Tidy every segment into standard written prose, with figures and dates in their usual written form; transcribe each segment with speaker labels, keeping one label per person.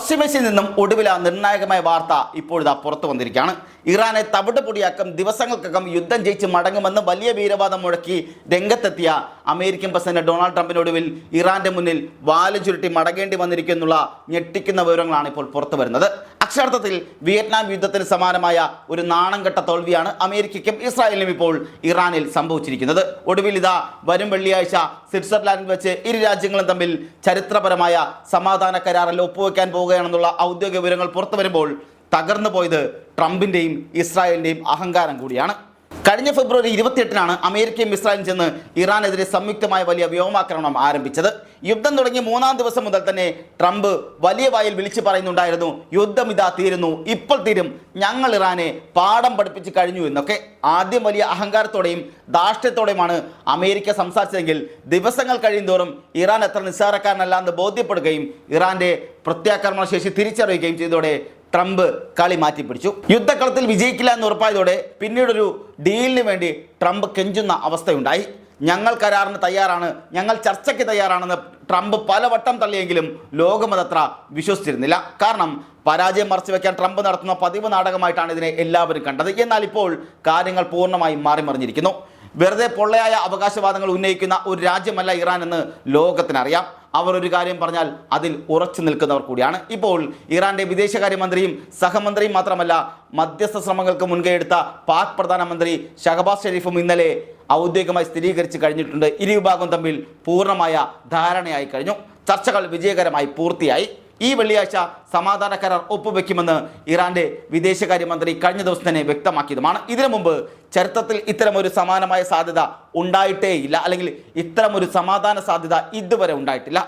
Speaker 1: പശ്ചിമേഷ്യയിൽ നിന്നും ഒടുവിൽ ആ നിർണായകമായ വാർത്ത ഇപ്പോഴിതാ പുറത്തു വന്നിരിക്കുകയാണ്. ഇറാനെ തവിട് പൊടിയാക്കും, ദിവസങ്ങൾക്കകം യുദ്ധം ജയിച്ച് മടങ്ങുമെന്ന് വലിയ വീരവാദം മുഴക്കി രംഗത്തെത്തിയ അമേരിക്കൻ പ്രസിഡന്റ് ഡൊണാൾഡ് ട്രംപിനൊടുവിൽ ഇറാന്റെ മുന്നിൽ വാലും ചുരുട്ടി മടങ്ങേണ്ടി വന്നിരിക്കുന്നുള്ള ഞെട്ടിക്കുന്ന വിവരങ്ങളാണ് ഇപ്പോൾ പുറത്തു വരുന്നത്. അക്ഷരാർത്ഥത്തിൽ വിയറ്റ്നാം യുദ്ധത്തിന് സമാനമായ ഒരു നാണംകെട്ട തോൽവിയാണ് അമേരിക്കയ്ക്കും ഇസ്രായേലിനും ഇപ്പോൾ ഇറാനിൽ സംഭവിച്ചിരിക്കുന്നത്. ഒടുവിൽ ഇതാ വരും വെള്ളിയാഴ്ച സ്വിറ്റ്സർലാൻഡിൽ വെച്ച് ഇരു രാജ്യങ്ങളും തമ്മിൽ ചരിത്രപരമായ സമാധാന കരാറിൽ ഒപ്പുവെക്കാൻ പോവുകയാണെന്നുള്ള ഔദ്യോഗിക വിവരങ്ങൾ പുറത്തു വരുമ്പോൾ തകർന്നു പോയത് ട്രംപിൻ്റെയും ഇസ്രായേലിൻ്റെയും അഹങ്കാരം കൂടിയാണ്. കഴിഞ്ഞ ഫെബ്രുവരി 28-നാണ് അമേരിക്കയും ഇസ്രായേലും ചെന്ന് ഇറാനെതിരെ സംയുക്തമായ വലിയ വ്യോമാക്രമണം ആരംഭിച്ചത്. യുദ്ധം തുടങ്ങിയ 3-ാം ദിവസം മുതൽ തന്നെ ട്രംപ് വലിയ വായിൽ വിളിച്ചു പറയുന്നുണ്ടായിരുന്നു, യുദ്ധം ഇതാ തീരുന്നു, ഇപ്പോൾ തീരും, ഞങ്ങൾ ഇറാനെ പാഠം പഠിപ്പിച്ച് കഴിഞ്ഞു എന്നൊക്കെ. ആദ്യം വലിയ അഹങ്കാരത്തോടെയും ധാർഷ്ട്യത്തോടെയുമാണ് അമേരിക്ക സംസാരിച്ചതെങ്കിൽ ദിവസങ്ങൾ കഴിയുന്തോറും ഇറാൻ എത്ര നിസ്സാരക്കാരനല്ല എന്ന് ബോധ്യപ്പെടുകയും ഇറാന്റെ പ്രത്യാക്രമണ ശേഷി തിരിച്ചറിയുകയും ചെയ്തതോടെ ട്രംപ് കളി മാറ്റിപ്പിടിച്ചു. യുദ്ധക്കളത്തിൽ വിജയിക്കില്ല എന്ന് ഉറപ്പായതോടെ പിന്നീടൊരു ഡീലിന് വേണ്ടി ട്രംപ് കെഞ്ചുന്ന അവസ്ഥയുണ്ടായി. ഞങ്ങൾ കരാറിന് തയ്യാറാണ്, ഞങ്ങൾ ചർച്ചയ്ക്ക് തയ്യാറാണെന്ന് ട്രംപ് പലവട്ടം തള്ളിയെങ്കിലും ലോകമതത്ര വിശ്വസിച്ചിരുന്നില്ല. കാരണം പരാജയം മറച്ചുവെക്കാൻ ട്രംപ് നടത്തുന്ന പതിവ് നാടകമായിട്ടാണ് ഇതിനെ എല്ലാവരും കണ്ടത്. എന്നാൽ ഇപ്പോൾ കാര്യങ്ങൾ പൂർണ്ണമായും മാറിമറിഞ്ഞിരിക്കുന്നു. വെറുതെ പൊള്ളയായ അവകാശവാദങ്ങൾ ഉന്നയിക്കുന്ന ഒരു രാജ്യമല്ല ഇറാൻ എന്ന് ലോകത്തിനറിയാം. അവർ ഒരു കാര്യം പറഞ്ഞാൽ അതിൽ ഉറച്ചു നിൽക്കുന്നവർ കൂടിയാണ്. ഇപ്പോൾ ഇറാന്റെ വിദേശകാര്യമന്ത്രിയും സഹമന്ത്രിയും മാത്രമല്ല, മധ്യസ്ഥ ശ്രമങ്ങൾക്ക് മുൻകൈയെടുത്ത പാക് പ്രധാനമന്ത്രി ഷഹബാസ് ഷെരീഫും ഇന്നലെ ഔദ്യോഗികമായി സ്ഥിരീകരിച്ച് കഴിഞ്ഞിട്ടുണ്ട്. ഇരുവിഭാഗം തമ്മിൽ പൂർണ്ണമായ ധാരണയായി കഴിഞ്ഞു. ചർച്ചകൾ വിജയകരമായി പൂർത്തിയായി. ഈ വെള്ളിയാഴ്ച സമാധാന കരാർ ഒപ്പുവെക്കുമെന്ന് ഇറാന്റെ വിദേശകാര്യമന്ത്രി കഴിഞ്ഞ ദിവസം തന്നെ വ്യക്തമാക്കിയതുമാണ്. ഇതിനു മുമ്പ് ചരിത്രത്തിൽ ഇത്തരമൊരു സമാനമായ സാധ്യത ഉണ്ടായിട്ടേയില്ല, അല്ലെങ്കിൽ ഇത്തരമൊരു സമാധാന സാധ്യത ഇതുവരെ ഉണ്ടായിട്ടില്ല.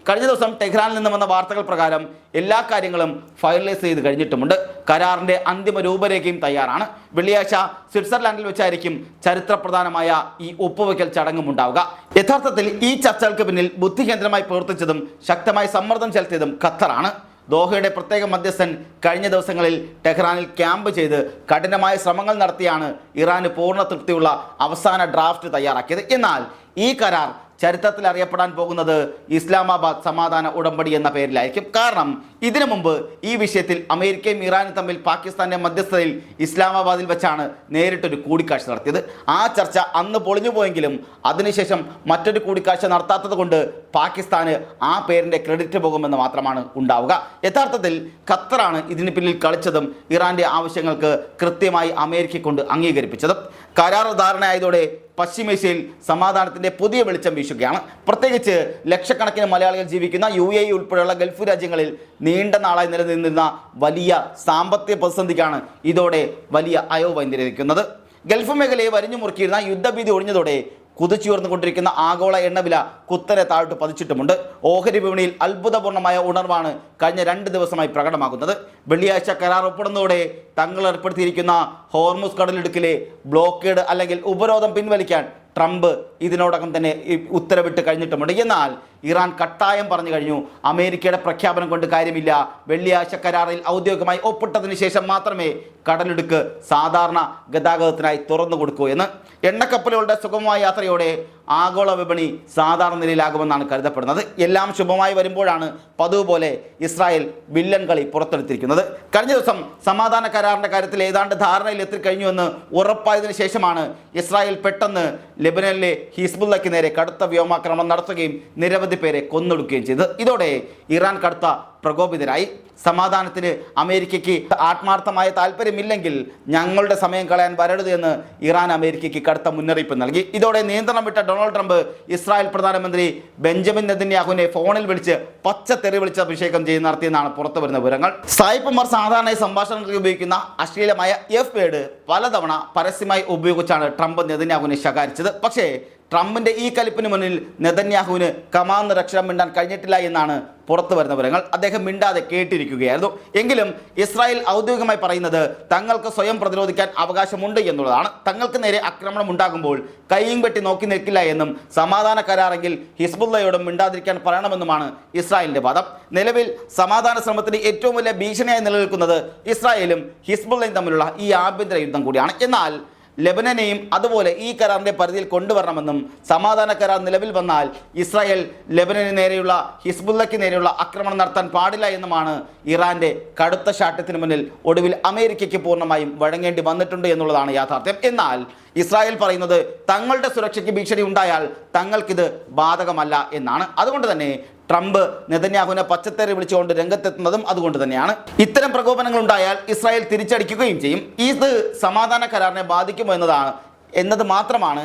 Speaker 1: കഴിഞ്ഞ ദിവസം ടെഹ്റാനിൽ നിന്ന് വന്ന വാർത്തകൾ പ്രകാരം എല്ലാ കാര്യങ്ങളും ഫൈനലൈസ് ചെയ്ത് കഴിഞ്ഞിട്ടുമുണ്ട്. കരാറിന്റെ അന്തിമ രൂപരേഖയും തയ്യാറാണ്. വെള്ളിയാഴ്ച സ്വിറ്റ്സർലാൻഡിൽ വെച്ചായിരിക്കും ചരിത്രപ്രധാനമായ ഈ ഒപ്പുവെക്കൽ ചടങ്ങും ഉണ്ടാവുക. യഥാർത്ഥത്തിൽ ഈ ചർച്ചകൾക്ക് പിന്നിൽ ബുദ്ധികേന്ദ്രമായി പ്രവർത്തിച്ചതും ശക്തമായി സമ്മർദ്ദം ചെലുത്തിയതും ഖത്തറാണ്. ദോഹയുടെ പ്രത്യേക മധ്യസ്ഥൻ കഴിഞ്ഞ ദിവസങ്ങളിൽ ടെഹ്റാനിൽ ക്യാമ്പ് ചെയ്ത് കഠിനമായ ശ്രമങ്ങൾ നടത്തിയാണ് ഇറാന് പൂർണ്ണ തൃപ്തിയുള്ള അവസാന ഡ്രാഫ്റ്റ് തയ്യാറാക്കിയത്. എന്നാൽ ഈ കരാർ ചരിത്രത്തിൽ അറിയപ്പെടാൻ പോകുന്നത് ഇസ്ലാമാബാദ് സമാധാന ഉടമ്പടി എന്ന പേരിലായിരിക്കും. കാരണം ഇതിനു മുമ്പ് ഈ വിഷയത്തിൽ അമേരിക്കയും ഇറാനും തമ്മിൽ പാകിസ്ഥാന്റെ മധ്യസ്ഥതയിൽ ഇസ്ലാമാബാദിൽ വെച്ചാണ് നേരിട്ടൊരു കൂടിക്കാഴ്ച നടത്തിയത്. ആ ചർച്ച അന്ന് പൊളിഞ്ഞു പോയെങ്കിലും അതിനുശേഷം മറ്റൊരു കൂടിക്കാഴ്ച നടത്താത്തത് കൊണ്ട് പാകിസ്ഥാന് ആ പേരിൻ്റെ ക്രെഡിറ്റ് പോകുമെന്ന് മാത്രമാണ് ഉണ്ടാവുക. യഥാർത്ഥത്തിൽ ഖത്തറാണ് ഇതിന് പിന്നിൽ കളിച്ചതും ഇറാന്റെ ആവശ്യങ്ങൾക്ക് കൃത്യമായി അമേരിക്ക കൊണ്ട് അംഗീകരിപ്പിച്ചതും. കരാർ ധാരണയായതോടെ പശ്ചിമേഷ്യയിൽ സമാധാനത്തിൻ്റെ പുതിയ വെളിച്ചം വീശുകയാണ്. പ്രത്യേകിച്ച് ലക്ഷക്കണക്കിന് മലയാളികൾ ജീവിക്കുന്ന UAE ഉൾപ്പെടെയുള്ള ഗൾഫ് രാജ്യങ്ങളിൽ നീണ്ട നാളായി നിലനിന്നിരുന്ന വലിയ സാമ്പത്തിക പ്രതിസന്ധിക്കാണ് ഇതോടെ വലിയ അയവുവന്നിരിക്കുന്നത്. ഗൾഫ് മേഖലയെ വരിഞ്ഞു മുറുക്കിയിരുന്ന യുദ്ധഭീതി ഒഴിഞ്ഞതോടെ കുതിച്ചുയർന്നുകൊണ്ടിരിക്കുന്ന ആഗോള എണ്ണവില കുത്തനെ താഴോട്ട് പതിച്ചിട്ടുമുണ്ട്. ഓഹരി വിപണിയിൽ അത്ഭുതപൂർണ്ണമായ ഉണർവാണ് കഴിഞ്ഞ 2 ദിവസമായി പ്രകടമാകുന്നത്. വെള്ളിയാഴ്ച കരാർ ഒപ്പിടുന്നതോടെ തങ്ങൾ ഏർപ്പെടുത്തിയിരിക്കുന്ന ഹോർമുസ് കടലിടുക്കിലെ ബ്ലോക്കേഡ് അല്ലെങ്കിൽ ഉപരോധം പിൻവലിക്കാൻ ട്രംപ് ഇതിനോടകം തന്നെ ഉത്തരവിട്ട് കഴിഞ്ഞിട്ടുമുണ്ട്. എന്നാൽ ഇറാൻ കട്ടായം പറഞ്ഞു കഴിഞ്ഞു, അമേരിക്കയുടെ പ്രഖ്യാപനം കൊണ്ട് കാര്യമില്ല, വെള്ളിയാഴ്ച കരാറിൽ ഔദ്യോഗികമായി ഒപ്പിട്ടതിന് ശേഷം മാത്രമേ കടലിടുക്ക് സാധാരണ ഗതാഗതത്തിനായി തുറന്നു കൊടുക്കൂ എന്ന്. എണ്ണക്കപ്പലുകളുടെ സുഗമമായ യാത്രയോടെ ആഗോള വിപണി സാധാരണ നിലയിലാകുമെന്നാണ് കരുതപ്പെടുന്നത്. എല്ലാം ശുഭമായി വരുമ്പോഴാണ് പതിവ് പോലെ ഇസ്രായേൽ വില്ലൻ കളി പുറത്തെടുത്തിരിക്കുന്നത്. കഴിഞ്ഞ ദിവസം സമാധാന കരാറിൻ്റെ കാര്യത്തിൽ ഏതാണ്ട് ധാരണയിൽ എത്തിക്കഴിഞ്ഞുവെന്ന് ഉറപ്പായതിനു ശേഷമാണ് ഇസ്രായേൽ പെട്ടെന്ന് ലെബനനിലെ ഹിസ്ബുള്ളയ്ക്ക് നേരെ കടുത്ത വ്യോമാക്രമണം നടത്തുകയും നിരവധി പേരെ കൊന്നൊടുക്കുകയും ചെയ്തത്. ഇതോടെ ഇറാൻ കടുത്ത പ്രകോപിതരായി. സമാധാനത്തിന് അമേരിക്കയ്ക്ക് ആത്മാർത്ഥമായ താല്പര്യമില്ലെങ്കിൽ ഞങ്ങളുടെ സമയം കളയാൻ വരരുത് എന്ന് ഇറാൻ അമേരിക്കയ്ക്ക് കടുത്ത മുന്നറിയിപ്പ് നൽകി. ഇതോടെ നിയന്ത്രണം വിട്ട ഡൊണാൾഡ് ട്രംപ് ഇസ്രായേൽ പ്രധാനമന്ത്രി ബെഞ്ചമിൻ നെതന്യാഹുവിനെ ഫോണിൽ വിളിച്ച് പച്ചത്തെറി വിളിച്ച് അഭിഷേകം ചെയ്ത് നടത്തിയെന്നാണ് പുറത്തു വരുന്ന വിവരങ്ങൾ. സായിപ്പന്മാർ സാധാരണയായി സംഭാഷണങ്ങൾക്ക് ഉപയോഗിക്കുന്ന അശ്ലീലമായ F വേർഡ് പലതവണ പരസ്യമായി ഉപയോഗിച്ചാണ് ട്രംപ് നെതന്യാഹുവിനെ ശകാരിച്ചത്. പക്ഷേ ട്രംപിന്റെ ഈ കലിപ്പിന് മുന്നിൽ നെതന്യാഹുവിന് കമാന്ന് രക്ഷണം മിണ്ടാൻ കഴിഞ്ഞിട്ടില്ല എന്നാണ് പുറത്തു വരുന്ന വിവരങ്ങൾ. അദ്ദേഹം മിണ്ടാതെ കേട്ടിരിക്കുകയായിരുന്നു. എങ്കിലും ഇസ്രായേൽ ഔദ്യോഗികമായി പറയുന്നത് തങ്ങൾക്ക് സ്വയം പ്രതിരോധിക്കാൻ അവകാശമുണ്ട് എന്നുള്ളതാണ്. തങ്ങൾക്ക് നേരെ ആക്രമണം ഉണ്ടാകുമ്പോൾ കൈയും വെട്ടി നോക്കി നിൽക്കില്ല എന്നും സമാധാന കരാറെങ്കിൽ ഹിസ്ബുള്ളയോടും മിണ്ടാതിരിക്കാൻ പറയണമെന്നുമാണ് ഇസ്രായേലിന്റെ വാദം. നിലവിൽ സമാധാന ശ്രമത്തിന് ഏറ്റവും വലിയ ഭീഷണിയായി നിലനിൽക്കുന്നത് ഇസ്രായേലും ഹിസ്ബുള്ളയും തമ്മിലുള്ള ഈ ആഭ്യന്തര യുദ്ധം കൂടിയാണ്. എന്നാൽ ലെബനനെയും അതുപോലെ ഈ കരാറിൻ്റെ പരിധിയിൽ കൊണ്ടുവരണമെന്നും സമാധാന കരാർ നിലവിൽ വന്നാൽ ഇസ്രായേൽ ലെബനന് നേരെയുള്ള ഹിസ്ബുള്ളയ്ക്ക് നേരെയുള്ള ആക്രമണം നടത്താൻ പാടില്ല എന്നുമാണ് ഇറാന്റെ കടുത്ത ശാഠ്യത്തിന് മുന്നിൽ ഒടുവിൽ അമേരിക്കയ്ക്ക് പൂർണ്ണമായും വഴങ്ങേണ്ടി വന്നിട്ടുണ്ട് എന്നുള്ളതാണ് യാഥാർത്ഥ്യം. എന്നാൽ ഇസ്രായേൽ പറയുന്നത് തങ്ങളുടെ സുരക്ഷയ്ക്ക് ഭീഷണി ഉണ്ടായാൽ തങ്ങൾക്കിത് ബാധകമല്ല എന്നാണ്. അതുകൊണ്ട് തന്നെ ട്രംപ് നെതന്യാഹുവിനെ പച്ചത്തേറി വിളിച്ചുകൊണ്ട് രംഗത്തെത്തുന്നതും അതുകൊണ്ട് തന്നെയാണ്. ഇത്തരം പ്രകോപനങ്ങൾ ഉണ്ടായാൽ ഇസ്രായേൽ തിരിച്ചടിക്കുകയും ചെയ്യും. ഇത് സമാധാന കരാറിനെ ബാധിക്കുമോ എന്നത് മാത്രമാണ്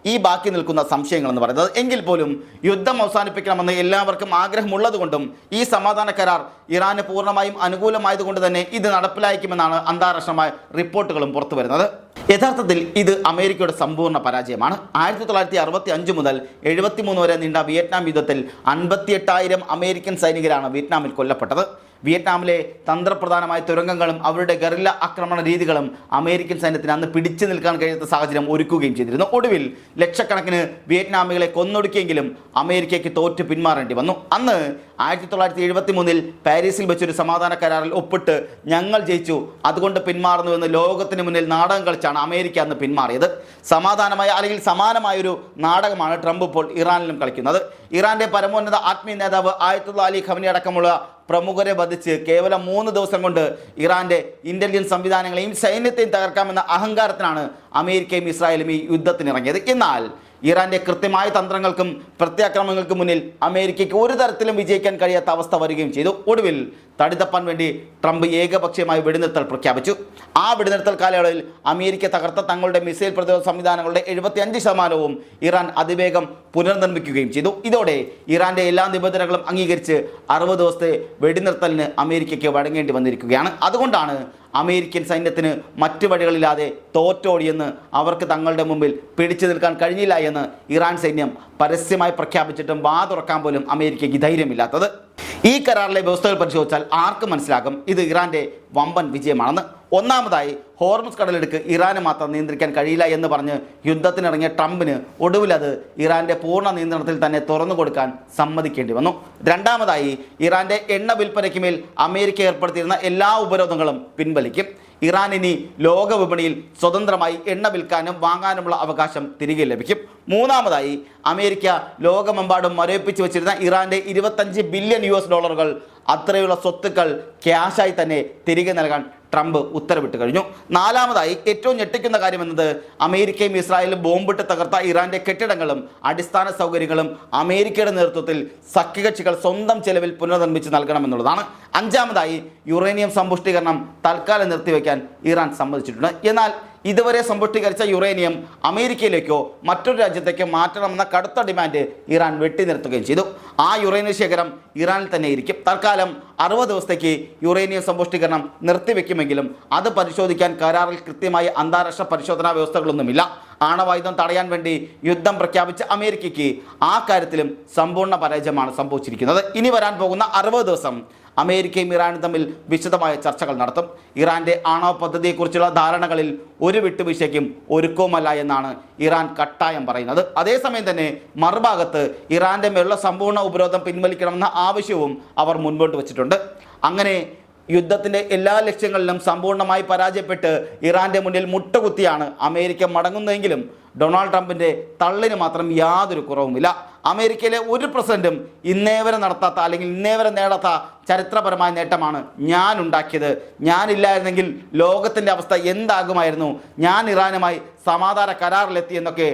Speaker 1: ഈ ബാക്കി നിൽക്കുന്ന സംശയങ്ങൾ എന്ന് പറയുന്നത്. എങ്കിൽ പോലും യുദ്ധം അവസാനിപ്പിക്കണമെന്ന് എല്ലാവർക്കും ആഗ്രഹമുള്ളതുകൊണ്ടും ഈ സമാധാന കരാർ ഇറാന് പൂർണ്ണമായും അനുകൂലമായതുകൊണ്ട് തന്നെ ഇത് നടപ്പിലാക്കുമെന്നാണ് അന്താരാഷ്ട്രമായ റിപ്പോർട്ടുകളും പുറത്തു വരുന്നത്. യഥാർത്ഥത്തിൽ ഇത് അമേരിക്കയുടെ സമ്പൂർണ്ണ പരാജയമാണ്. 1965 മുതൽ 73 വരെ നീണ്ട വിയറ്റ്നാം യുദ്ധത്തിൽ 58,000 അമേരിക്കൻ സൈനികരാണ് വിയറ്റ്നാമിൽ കൊല്ലപ്പെട്ടത്. വിയറ്റ്നാമിലെ തന്ത്രപ്രധാനമായ തുരങ്കങ്ങളും അവരുടെ ഗറില്ല ആക്രമണ രീതികളും അമേരിക്കൻ സൈന്യത്തിന് അന്ന് പിടിച്ചു നിൽക്കാൻ കഴിയാത്ത സാഹചര്യം ഒരുക്കുകയും ചെയ്തിരുന്നു. ഒടുവിൽ ലക്ഷക്കണക്കിന് വിയറ്റ്നാമികളെ കൊന്നൊടുക്കിയെങ്കിലും അമേരിക്കയ്ക്ക് തോറ്റ് പിന്മാറേണ്ടി വന്നു. അന്ന് 1973 പാരീസിൽ വെച്ചൊരു സമാധാന കരാറിൽ ഒപ്പിട്ട് ഞങ്ങൾ ജയിച്ചു, അതുകൊണ്ട് പിന്മാറുന്നുവെന്ന് ലോകത്തിന് മുന്നിൽ നാടകം കളിച്ചാണ് അമേരിക്ക അന്ന് പിന്മാറിയത്. സമാധാനമായ അല്ലെങ്കിൽ സമാനമായൊരു നാടകമാണ് ട്രംപ് ഇപ്പോൾ ഇറാനിലും കളിക്കുന്നത്. ഇറാന്റെ പരമോന്നത ആത്മീയ നേതാവ് ആയത്തുള്ള അലി ഖമനി അടക്കമുള്ള പ്രമുഖരെ വധിച്ച് കേവലം 3 ദിവസം കൊണ്ട് ഇറാന്റെ ഇന്റലിജൻസ് സംവിധാനങ്ങളെയും സൈന്യത്തെയും തകർക്കാമെന്ന അഹങ്കാരത്തിനാണ് അമേരിക്കയും ഇസ്രായേലും ഈ യുദ്ധത്തിനിറങ്ങിയത്. എന്നാൽ ഇറാന്റെ കൃത്യമായ തന്ത്രങ്ങൾക്കും പ്രത്യാക്രമണങ്ങൾക്കും മുന്നിൽ അമേരിക്കയ്ക്ക് ഒരു തരത്തിലും വിജയിക്കാൻ കഴിയാത്ത അവസ്ഥ വരികയും ചെയ്തു. ഒടുവിൽ തടിതപ്പാൻ വേണ്ടി ട്രംപ് ഏകപക്ഷീയമായി വെടിനിർത്തൽ പ്രഖ്യാപിച്ചു. ആ വെടിനിർത്തൽ കാലയളവിൽ അമേരിക്ക തകർത്ത തങ്ങളുടെ മിസൈൽ പ്രതിരോധ സംവിധാനങ്ങളുടെ 75% ഇറാൻ അതിവേഗം പുനർനിർമ്മിക്കുകയും ചെയ്തു. ഇതോടെ ഇറാന്റെ എല്ലാ നിബന്ധനകളും അംഗീകരിച്ച് 60 ദിവസത്തെ വെടിനിർത്തലിന് അമേരിക്കയ്ക്ക് വഴങ്ങേണ്ടി വന്നിരിക്കുകയാണ്. അതുകൊണ്ടാണ് അമേരിക്കൻ സൈന്യത്തിന് മറ്റു വഴികളില്ലാതെ തോറ്റോടിയെന്ന് അവർക്ക് തങ്ങളുടെ മുമ്പിൽ പിടിച്ചു നിൽക്കാൻ കഴിഞ്ഞില്ല എന്ന് ഇറാൻ സൈന്യം പരസ്യമായി പ്രഖ്യാപിച്ചിട്ടും വാ തുറക്കാൻ പോലും അമേരിക്കയ്ക്ക് ധൈര്യമില്ലാത്തത്. ഈ കരാറിലെ വ്യവസ്ഥകൾ പരിശോധിച്ചാൽ ആർക്കും മനസ്സിലാകും ഇത് ഇറാന്റെ വമ്പൻ വിജയമാണെന്ന്. ഒന്നാമതായി, ഹോർമുസ് കടലിടുക്ക് ഇറാന് മാത്രം നിയന്ത്രിക്കാൻ കഴിയില്ല എന്ന് പറഞ്ഞ് യുദ്ധത്തിനിറങ്ങിയ ട്രംപിന് ഒടുവിൽ അത് ഇറാന്റെ പൂർണ്ണ നിയന്ത്രണത്തിൽ തന്നെ തുറന്നു കൊടുക്കാൻ സമ്മതിക്കേണ്ടി വന്നു. രണ്ടാമതായി, ഇറാന്റെ എണ്ണ വിൽപ്പനയ്ക്ക് മേൽ അമേരിക്ക ഏർപ്പെടുത്തിയിരുന്ന എല്ലാ ഉപരോധങ്ങളും പിൻവലിക്കും. ഇറാൻ ഇനി ലോക വിപണിയിൽ സ്വതന്ത്രമായി എണ്ണ വിൽക്കാനും വാങ്ങാനുമുള്ള അവകാശം തിരികെ ലഭിക്കും. മൂന്നാമതായി, അമേരിക്ക ലോകമെമ്പാടും മരവിപ്പിച്ച് വെച്ചിരുന്ന ഇറാന്റെ $25 ബില്യൺ അത്രയുള്ള സ്വത്തുക്കൾ ക്യാഷായി തന്നെ തിരികെ നൽകാൻ ട്രംപ് ഉത്തരവിട്ട് കഴിഞ്ഞു. നാലാമതായി, ഏറ്റവും ഞെട്ടിക്കുന്ന കാര്യമെന്നത് അമേരിക്കയും ഇസ്രായേലും ബോംബിട്ട് തകർത്ത ഇറാന്റെ കെട്ടിടങ്ങളും അടിസ്ഥാന സൗകര്യങ്ങളും അമേരിക്കയുടെ നേതൃത്വത്തിൽ സഖ്യകക്ഷികൾ സ്വന്തം ചെലവിൽ പുനർനിർമ്മിച്ച് നൽകണമെന്നുള്ളതാണ്. അഞ്ചാമതായി, യുറേനിയം സമ്പുഷ്ടീകരണം തൽക്കാലം നിർത്തിവെക്കാൻ ഇറാൻ സമ്മതിച്ചിട്ടുണ്ട്. എന്നാൽ ഇതുവരെ സമ്പുഷ്ടീകരിച്ച യുറേനിയം അമേരിക്കയിലേക്കോ മറ്റൊരു രാജ്യത്തേക്കോ മാറ്റണമെന്ന കടുത്ത ഡിമാൻഡ് ഇറാൻ വെട്ടിനിർത്തുകയും ചെയ്തു. ആ യുറേനിയം ശേഖരം ഇറാനിൽ തന്നെ ഇരിക്കും. തൽക്കാലം 60 ദിവസത്തേക്ക് യുറേനിയം സമ്പുഷ്ടീകരണം നിർത്തിവെക്കുമെങ്കിലും അത് പരിശോധിക്കാൻ കരാറിൽ കൃത്യമായ അന്താരാഷ്ട്ര പരിശോധനാ വ്യവസ്ഥകളൊന്നുമില്ല. ആണവായുധം തടയാൻ വേണ്ടി യുദ്ധം പ്രഖ്യാപിച്ച അമേരിക്കയ്ക്ക് ആ കാര്യത്തിലും സമ്പൂർണ്ണ പരാജയമാണ് സംഭവിച്ചിരിക്കുന്നത്. ഇനി വരാൻ പോകുന്ന 60 ദിവസം അമേരിക്കയും ഇറാനും തമ്മിൽ വിശദമായ ചർച്ചകൾ നടത്തും. ഇറാന്റെ ആണവ പദ്ധതിയെക്കുറിച്ചുള്ള ധാരണകളിൽ ഒരു വിട്ടുവീഴ്ചയ്ക്കും ഒരുക്കവുമല്ല എന്നാണ് ഇറാൻ കട്ടായം പറയുന്നത്. അതേസമയം തന്നെ മറുഭാഗത്ത് ഇറാന്റെ മേലുള്ള സമ്പൂർണ്ണ ഉപരോധം പിൻവലിക്കണമെന്ന ആവശ്യവും അവർ മുൻപോട്ട് വച്ചിട്ടുണ്ട്. അങ്ങനെ യുദ്ധത്തിൻ്റെ എല്ലാ ലക്ഷ്യങ്ങളിലും സമ്പൂർണ്ണമായി പരാജയപ്പെട്ട് ഇറാന്റെ മുന്നിൽ മുട്ടുകുത്തിയാണ് അമേരിക്ക മടങ്ങുന്നതെങ്കിലും ഡൊണാൾഡ് ട്രംപിൻ്റെ തള്ളിന് മാത്രം യാതൊരു കുറവുമില്ല. അമേരിക്കയിലെ ഒരു പ്രസിഡന്റും ഇന്നേവരെ നടത്താത്ത അല്ലെങ്കിൽ ഇന്നേവരെ നേടാത്ത ചരിത്രപരമായ നേട്ടമാണ് ഞാൻ ഉണ്ടാക്കിയത്, ഞാനില്ലായിരുന്നെങ്കിൽ ലോകത്തിൻ്റെ അവസ്ഥ എന്താകുമായിരുന്നു, ഞാൻ ഇറാനുമായി സമാധാന കരാറിലെത്തി എന്നൊക്കെ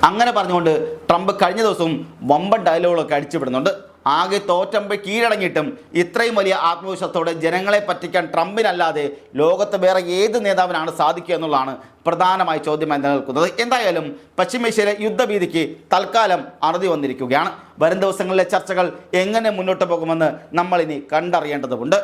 Speaker 1: അങ്ങനെ പറഞ്ഞുകൊണ്ട് ട്രംപ് കഴിഞ്ഞ ദിവസവും വമ്പൻ ഡയലോഗുകളൊക്കെ അടിച്ചുവിടുന്നുണ്ട്. ആകെ തോറ്റമ്പ് കീഴടങ്ങിയിട്ടും ഇത്രയും വലിയ ആത്മവിശ്വാസത്തോടെ ജനങ്ങളെ പറ്റിക്കാൻ ട്രംപിനല്ലാതെ ലോകത്ത് വേറെ ഏത് നേതാവിനാണ് സാധിക്കുക എന്നുള്ളതാണ് പ്രധാനമായി ചോദ്യമായി നിലനിൽക്കുന്നത്. എന്തായാലും പശ്ചിമേഷ്യയിലെ യുദ്ധഭീതിക്ക് തൽക്കാലം അറുതി വന്നിരിക്കുകയാണ്. വരും ദിവസങ്ങളിലെ ചർച്ചകൾ എങ്ങനെ മുന്നോട്ട് പോകുമെന്ന് നമ്മളിനി കണ്ടറിയേണ്ടതുണ്ട്.